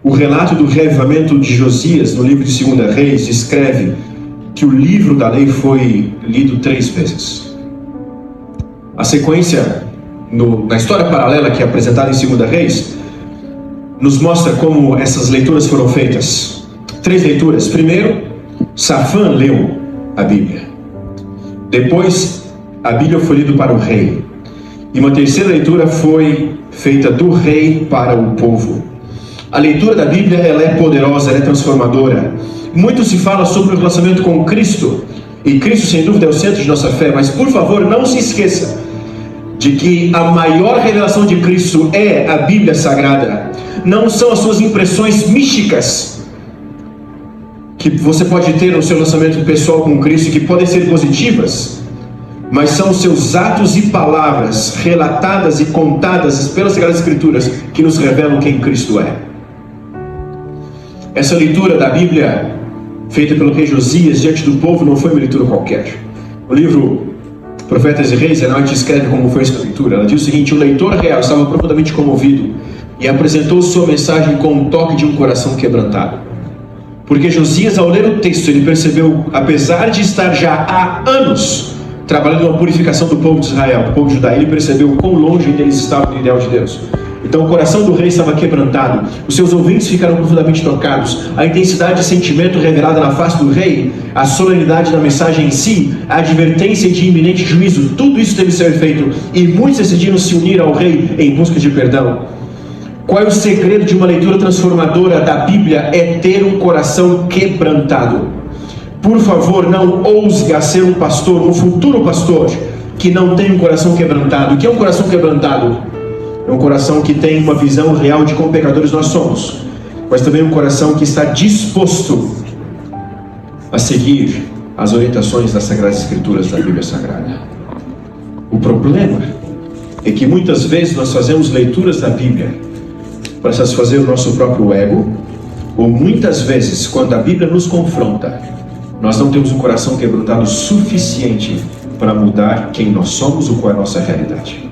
O relato do reavivamento de Josias, no livro de 2 Reis, descreve que o livro da lei foi lido 3 vezes. A sequência, na história paralela que é apresentada em 2 Reis, nos mostra como essas leituras foram feitas. 3 leituras. Primeiro, Safã leu a Bíblia. Depois, a Bíblia foi lida para o rei. E uma terceira leitura foi feita do rei para o povo. A leitura da Bíblia, ela é poderosa, ela é transformadora. Muito se fala sobre o relacionamento com Cristo. E Cristo, sem dúvida, é o centro de nossa fé. Mas, por favor, não se esqueça de que a maior revelação de Cristo é a Bíblia Sagrada. Não são as suas impressões místicas que você pode ter no seu relacionamento pessoal com Cristo, que podem ser positivas, mas são os seus atos e palavras relatadas e contadas pelas Sagradas Escrituras que nos revelam quem Cristo é. Essa leitura da Bíblia feita pelo rei Josias diante do povo não foi uma leitura qualquer. O livro Profetas e Reis, ela descreve como foi essa leitura. Ela diz o seguinte: o leitor real estava profundamente comovido e apresentou sua mensagem com um toque de um coração quebrantado. Porque Josias, ao ler o texto, ele percebeu, apesar de estar já há anos trabalhando na purificação do povo de Israel, do povo de Judá, ele percebeu quão longe eles estavam do ideal de Deus. Então o coração do rei estava quebrantado, os seus ouvidos ficaram profundamente tocados, a intensidade de sentimento revelada na face do rei, a solenidade da mensagem em si, a advertência de iminente juízo, tudo isso deve ser feito, e muitos decidiram se unir ao rei em busca de perdão. Qual é o segredo de uma leitura transformadora da Bíblia? É ter um coração quebrantado. Por favor, não ouse a ser um pastor, um futuro pastor, que não tem um coração quebrantado. O que é um coração quebrantado? É um coração que tem uma visão real de quão pecadores nós somos, mas também um coração que está disposto a seguir as orientações das Sagradas Escrituras da Bíblia Sagrada. O problema é que muitas vezes nós fazemos leituras da Bíblia para satisfazer o nosso próprio ego, ou muitas vezes, quando a Bíblia nos confronta, nós não temos um coração quebrantado suficiente para mudar quem nós somos ou qual é a nossa realidade.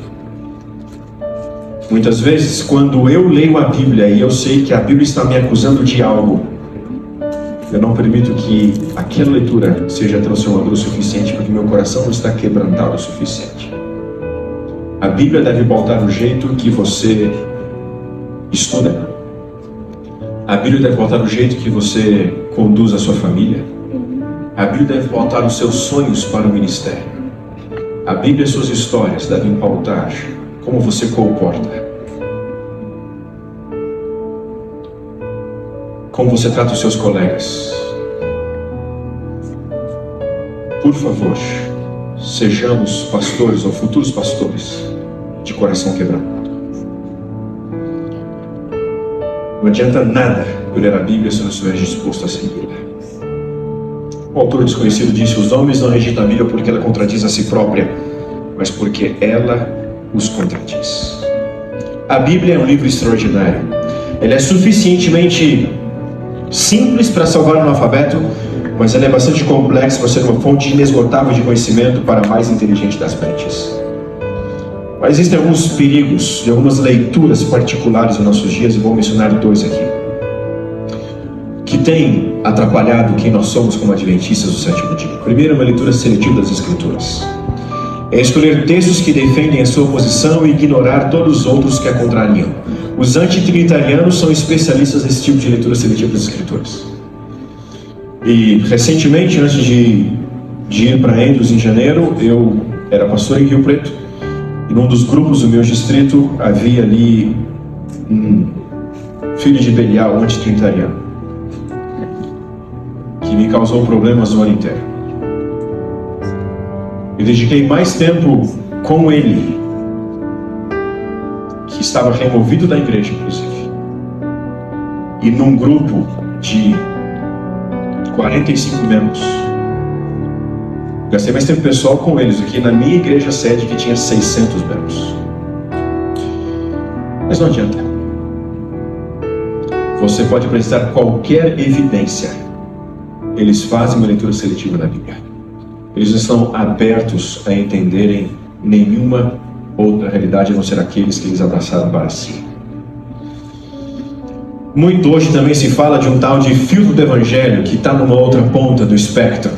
Muitas vezes, quando eu leio a Bíblia e eu sei que a Bíblia está me acusando de algo, eu não permito que aquela leitura seja transformadora o suficiente, porque meu coração não está quebrantado o suficiente. A Bíblia deve pautar o jeito que você estuda. A Bíblia deve pautar o jeito que você conduz a sua família. A Bíblia deve pautar os seus sonhos para o ministério. A Bíblia e suas histórias devem pautar como você comporta, como você trata os seus colegas. Por favor, sejamos pastores ou futuros pastores de coração quebrado. Não adianta nada eu ler a Bíblia se eu não estiver disposto a segui-la. O autor desconhecido disse: os homens não rejeitam a Bíblia porque ela contradiz a si própria, mas porque ela os contradiz. A Bíblia é um livro extraordinário. Ela é suficientemente simples para salvar o analfabeto, mas ela é bastante complexa para ser uma fonte inesgotável de conhecimento para a mais inteligente das mentes. Mas existem alguns perigos de algumas leituras particulares nos nossos dias, e vou mencionar 2 aqui, que têm atrapalhado quem nós somos como adventistas do sétimo dia. Primeiro, uma leitura seletiva das Escrituras. É escolher textos que defendem a sua posição e ignorar todos os outros que a contrariam. Os antitrinitarianos são especialistas nesse tipo de leitura seletiva das Escrituras. E recentemente, antes de ir para Andrews em janeiro, eu era pastor em Rio Preto, e num dos grupos do meu distrito havia ali um filho de Belial, antitrinitariano, que me causou problemas o ano inteiro. Eu dediquei mais tempo com ele, que estava removido da igreja, inclusive, e num grupo de 45 membros. Gastei mais tempo pessoal com eles do que na minha igreja sede, que tinha 600 membros. Mas não adianta. Você pode apresentar qualquer evidência. Eles fazem uma leitura seletiva da Bíblia. Eles não estão abertos a entenderem nenhuma outra realidade a não ser aqueles que eles abraçaram para si. Muito hoje também se fala de um tal de filtro do evangelho que está numa outra ponta do espectro.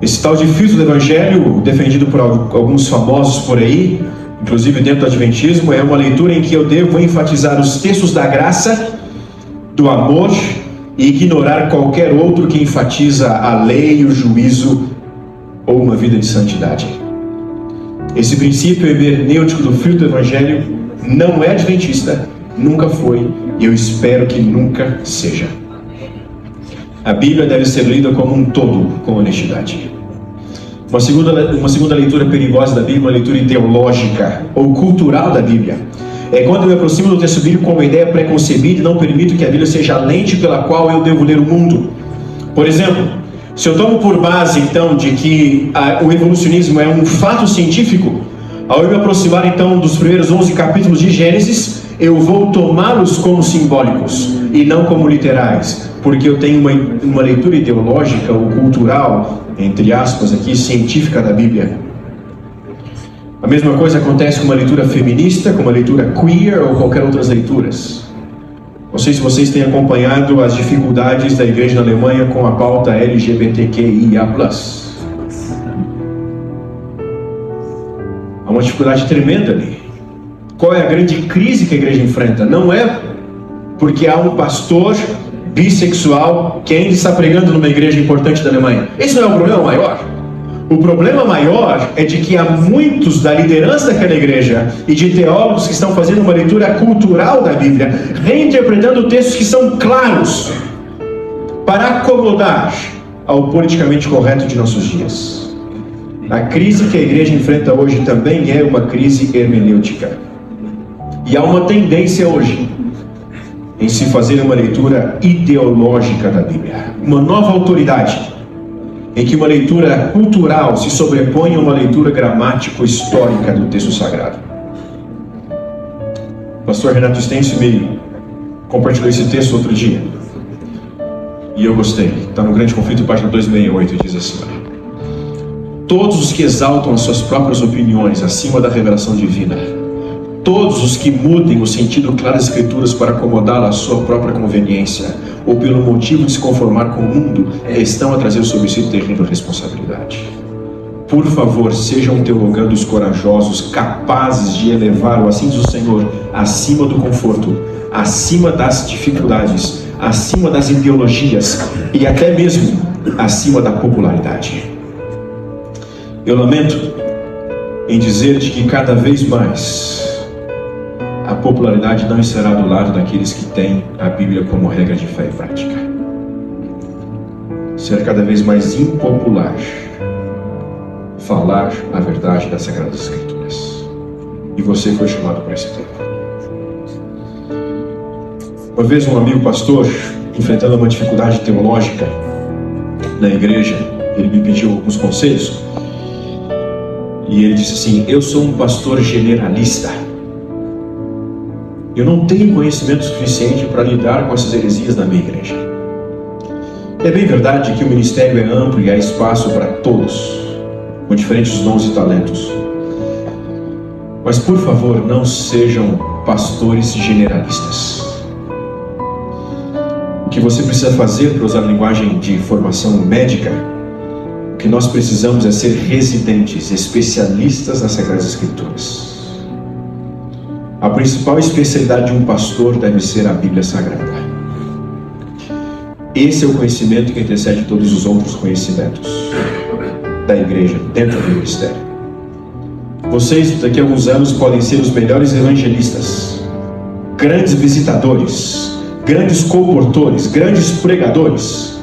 Esse tal de filtro do evangelho, defendido por alguns famosos por aí, inclusive dentro do adventismo, é uma leitura em que eu devo enfatizar os textos da graça, do amor, e ignorar qualquer outro que enfatiza a lei, o juízo ou uma vida de santidade. Esse princípio hermenêutico do filtro do evangelho não é adventista, nunca foi, e eu espero que nunca seja. A Bíblia deve ser lida como um todo, com honestidade. Uma segunda leitura perigosa da Bíblia, uma leitura ideológica ou cultural da Bíblia, é quando eu me aproximo do texto bíblico com uma ideia preconcebida e não permito que a Bíblia seja a lente pela qual eu devo ler o mundo. Por exemplo, se eu tomo por base então de que o evolucionismo é um fato científico, ao eu me aproximar então dos primeiros 11 capítulos de Gênesis, eu vou tomá-los como simbólicos e não como literais, porque eu tenho uma leitura ideológica ou cultural, entre aspas aqui, científica da Bíblia. A mesma coisa acontece com uma leitura feminista, com uma leitura queer ou qualquer outras leituras. Não sei se vocês têm acompanhado as dificuldades da igreja na Alemanha com a pauta LGBTQIA+. Há uma dificuldade tremenda ali. Qual é a grande crise que a igreja enfrenta? Não é porque há um pastor bissexual que ainda está pregando numa igreja importante da Alemanha. Esse não é o problema maior. O problema maior é de que há muitos da liderança daquela igreja e de teólogos que estão fazendo uma leitura cultural da Bíblia, reinterpretando textos que são claros para acomodar ao politicamente correto de nossos dias. A crise que a igreja enfrenta hoje também é uma crise hermenêutica. E há uma tendência hoje em se fazer uma leitura ideológica da Bíblia. Uma nova autoridade em que uma leitura cultural se sobrepõe a uma leitura gramático-histórica do texto sagrado. O pastor Renato Stence me compartilhou esse texto outro dia. E eu gostei. Está no Grande Conflito, página 268, e diz assim: todos os que exaltam as suas próprias opiniões acima da revelação divina, todos os que mudem o sentido claro das Escrituras para acomodá-la à sua própria conveniência, ou pelo motivo de se conformar com o mundo, estão a trazer sobre si terrível responsabilidade. Por favor, sejam teologandos corajosos, capazes de elevar o assim diz o Senhor acima do conforto, acima das dificuldades, acima das ideologias e até mesmo acima da popularidade. Eu lamento em dizer de que cada vez mais a popularidade não estará do lado daqueles que têm a Bíblia como regra de fé e prática. Será cada vez mais impopular falar a verdade das Sagradas Escrituras. E você foi chamado para esse tempo. Uma vez um amigo pastor, enfrentando uma dificuldade teológica na igreja, ele me pediu alguns conselhos. E ele disse assim: eu sou um pastor generalista. Eu não tenho conhecimento suficiente para lidar com essas heresias da minha igreja. É bem verdade que o ministério é amplo e há espaço para todos, com diferentes dons e talentos. Mas por favor, não sejam pastores generalistas. O que você precisa fazer, para usar a linguagem de formação médica, o que nós precisamos é ser residentes, especialistas nas Sagradas Escrituras. A principal especialidade de um pastor deve ser a Bíblia Sagrada. Esse é o conhecimento que antecede todos os outros conhecimentos da igreja, dentro do ministério. Vocês, daqui a alguns anos, podem ser os melhores evangelistas, grandes visitadores, grandes comportores, grandes pregadores,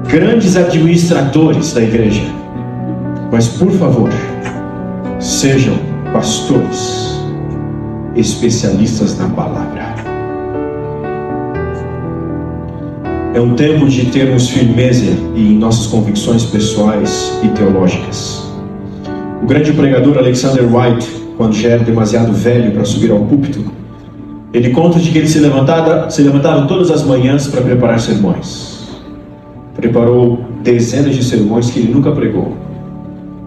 grandes administradores da igreja. Mas, por favor, sejam pastores, especialistas na palavra. É um tempo de termos firmeza em nossas convicções pessoais e teológicas. O grande pregador Alexander White, quando já era demasiado velho para subir ao púlpito, ele conta de que ele se levantava todas as manhãs para preparar sermões. Preparou dezenas de sermões que ele nunca pregou.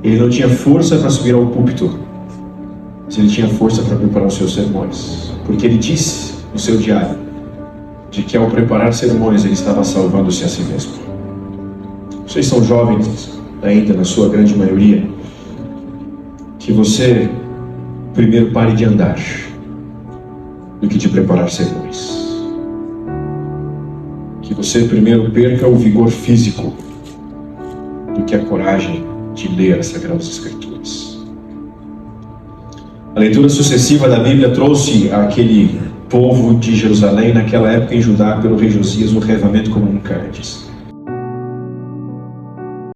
Ele não tinha força para subir ao púlpito, mas ele tinha força para preparar os seus sermões, porque ele disse no seu diário: de que ao preparar sermões ele estava salvando-se a si mesmo. Vocês são jovens ainda, na sua grande maioria. Que você primeiro pare de andar do que de preparar sermões. Que você primeiro perca o vigor físico do que a coragem de ler as Sagradas Escrituras. A leitura sucessiva da Bíblia trouxe àquele povo de Jerusalém, naquela época em Judá, pelo rei Josias, um reavivamento como nunca antes.